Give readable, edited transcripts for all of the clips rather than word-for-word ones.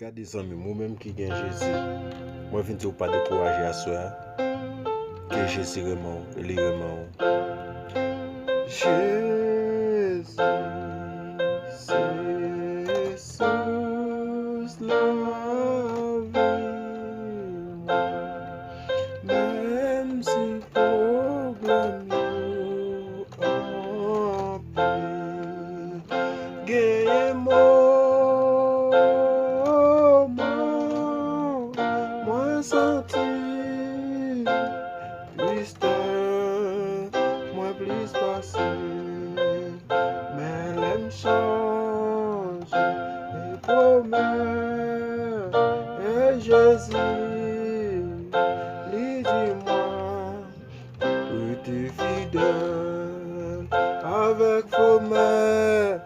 Gardez amis, moi-même qui gagne Jésus. Moi, je ne pas décourager à soi. Que Jésus vraiment, il est vraiment. Jésus, c'est sous la vie. Même si problème en paix, moi senti triste, moi plus passé, mais l'aime change et promet et Jésus, lui dis-moi, oui t'es fidèle avec vos mains,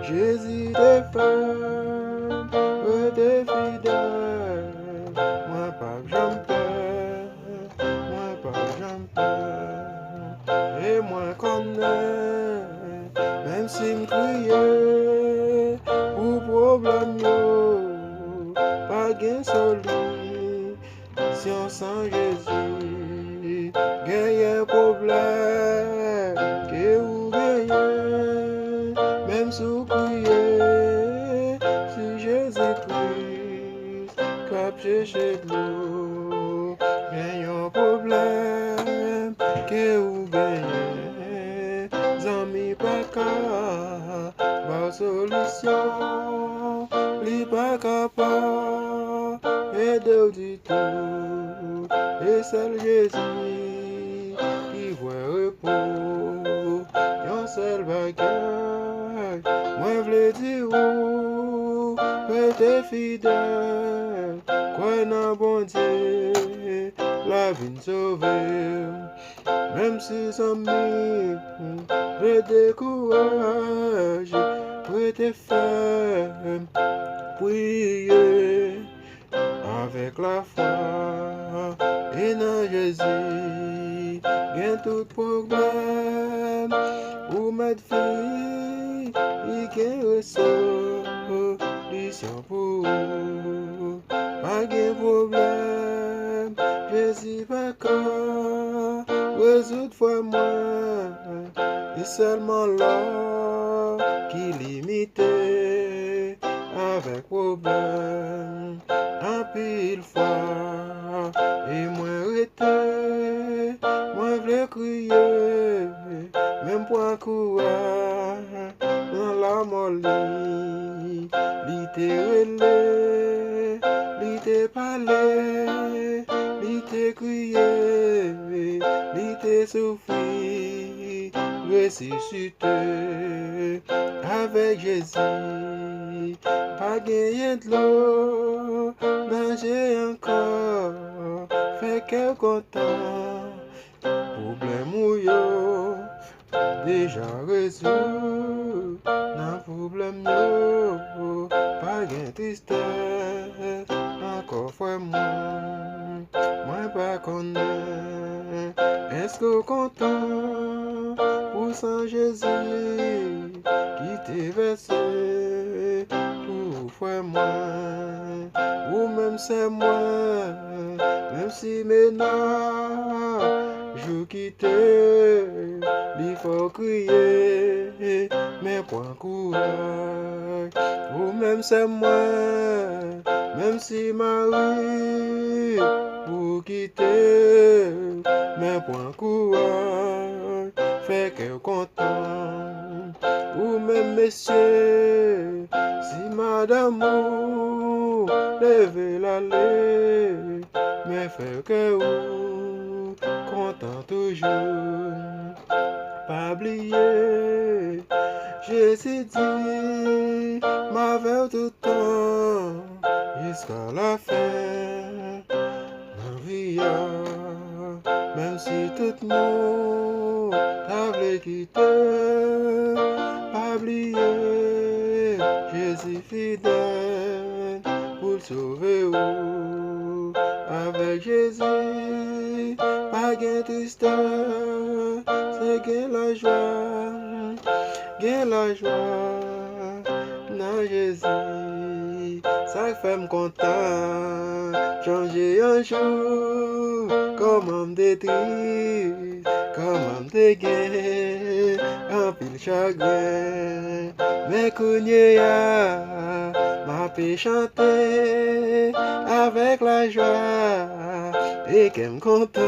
Jésus t'es femme, oui t'es fidèle, moi pas que j'aime et moi connais, même si m'crier ou problème yo, pas gain solution sans Jésus, gagne problème que ou gagne, même si vous criez sur Jésus-Christ, cap chercher de l'eau, gagne un problème que ou gagne, zami pas ka, ba solution, li pas capable, aider du tout, et seul Jésus qui voit repos, yon seul bagage, moi v'le dire ou, t'es fidèle, quoi nan Bondye, la vie sauver. Même si amis me découragent, je te fais prier avec la foi et dans Jésus, gain tout problème ou mettre fille, il gain solution pour vous, pas de problème, Jésus pas qu'à résoudre fois moi, et seulement là qui limité avec problème, un pile fois, et moi arrêté, moi v'le crier, même point courage, dans la molly, littéralement, l'ité parler, l'ité crier, l'ité souffrir, ressusciter avec Jésus, pas gagner de l'eau, nager encore, fait qu'elle content, problème ou yo, déjà résolu, nan problème yo, pas gain tristesse, encore frère moi pas connaît, est-ce que content, pour Saint Jésus, qui t'est versé, pour frère ou même c'est moi, même si maintenant, je quitte, il faut crier, mais point courage, ou même c'est moi, même si Marie, pour quitter, mais point courage, fait qu'elle content, ou même messieurs, si madame ou, levez l'aller, mais fait que ou, content toujours, pas oublier, Jésus dit, ma veille tout le temps, jusqu'à la fin, la vie, même si tout le monde t'avait quitté, pas oublier, Jésus fidèle, pour le sauver ou, avec Jésus, pas gain tristesse, c'est gain la joie, dans Jésus, ça fait me content, changer un jour, comment me détruire, comment me dégainer, un pile chagrin, mais kounye ya, m'a fait chanter avec la joie, et qu'elle me content,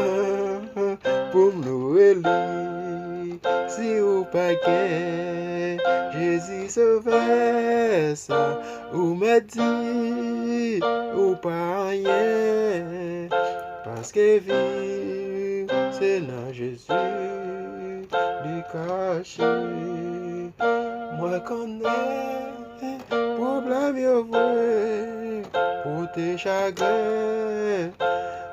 pour me louer lui, si ou pas qu'un, Jésus sauvait ça, ou m'a dit, ou pas rien, parce que vivre, c'est dans Jésus, lui caché. Moi connais, problème yo vrai, pour tes chagrins,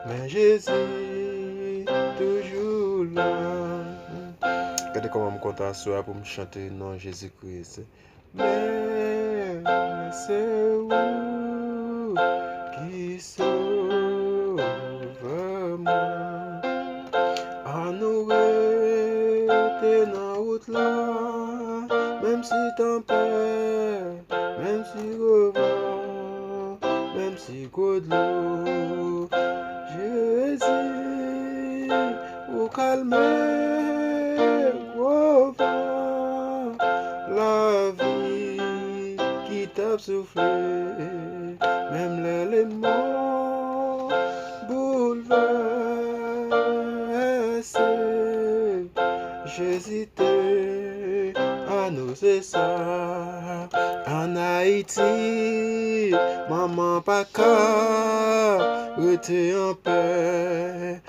mais Jésus, toujours là. Regardez comment je compte à soi pour me chanter non Jésus-Christ. Mais c'est où qui sauve moi? En nous t'es dans route là, même si t'en perds, même si revend, même si coup de l'eau, Jésus, au calmer, gros vent, la vie qui t'a soufflé, même les mots bouleversés. J'hésitais à nous c'est ça. En Haïti, maman pas qu'à rester en paix.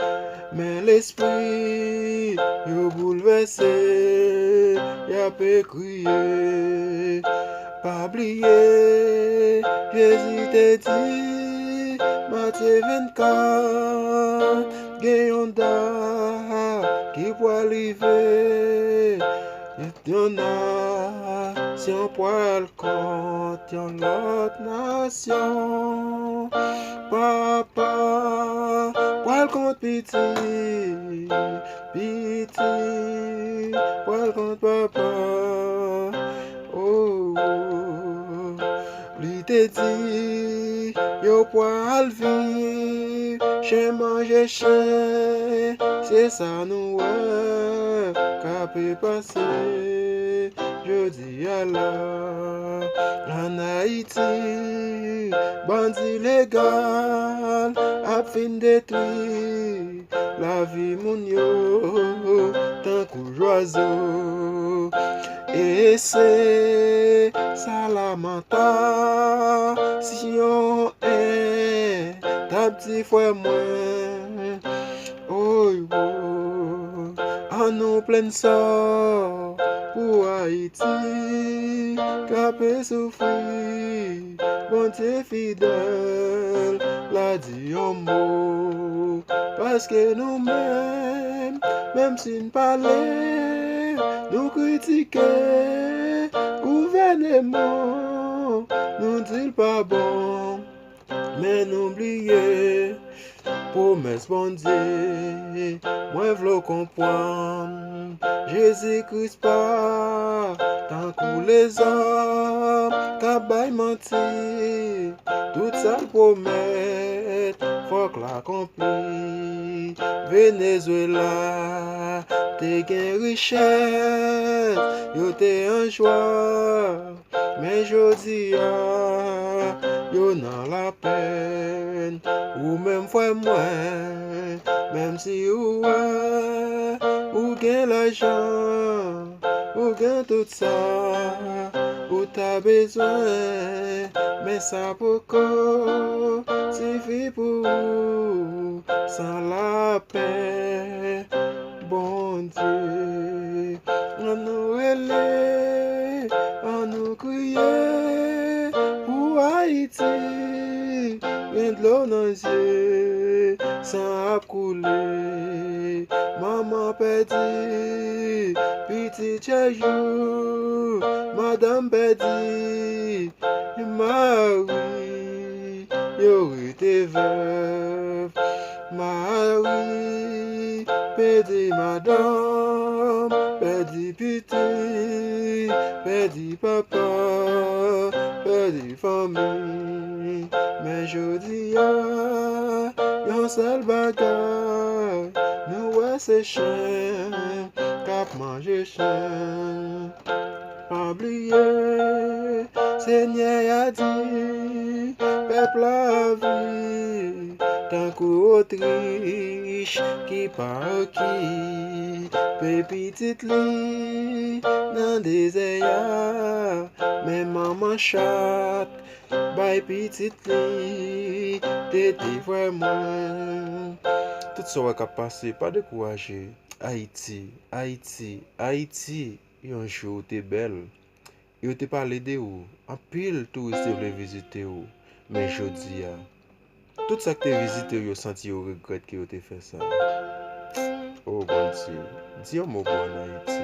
Mais l'esprit, yo bouleversé, y'a peut crier. Pas oublier, Jésus t'a dit, Matthieu 24, gagnons d'art qui peut arriver. Y'en a, si on peut le compte, y'en l'autre nation. Papa, pour le compte piti, piti, pour le compte papa. Oh, oh, lui te dit, yo poil vivre, chez manger chien, c'est ça nous qu'a pu passer, je dis Allah, en Haïti, bandit légal, a fin détruit, la vie moun yo, tant qu'au oiseau. Et c'est ça lamentation est ta petit frère moi. Oh, oh, en nous plein sort pour Haïti, capé souffrir, Bondye fidèle, l'a dit un mot, parce que nous-mêmes, même si nous parlons, nous critiquons, gouvernement, nous dit pas bon, mais n'oubliez, promesse Bondye, moi v'lo comprendre, Jésus-Christ pas, tant que les hommes, qu'à menti, tout ça promet, faut que l'accompli, Venezuela, t'es gain richesse, yo t'es un joie, mais jodi yo dans la peine, ou même fois moins, même si ou gain l'argent, ou gain tout ça, ou t'as besoin, mais ça pour quoi, suffit pour sans la paix, bon Dieu, on nous relève, on nous crier, pour Haïti, vient de l'eau dans les yeux, sans couler, maman perdit, petit jour, madame perdit, Marie, yo été veuve, Marie, perdit madame, perdit petit, perdi papa, perdi famille. Mais jodi yon seul bagay, nous ouais c'est chien, cap manger chien. Pas oublier, Seigneur a dit, peuple a vie, tant qu'Autriche qui par qui, petit li, dans désert, mais maman chat, bay petit li, t'étais vraiment. Tout ça qui a passé, pas découragé. Haïti, Haïti, Haïti, yon jour t'es belle. Yo te parlé de ou, en pile touriste vle visiter ou. Mais jodi a, tout ça que te visité yo senti yo regret que yo te fait ça. Oh bon Dieu, dis un mot pour en Haïti.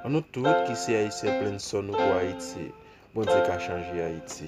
On nous tout qui c'est haïtien plein son nous pour Haïti. Bon Dieu qu'a changé Haïti.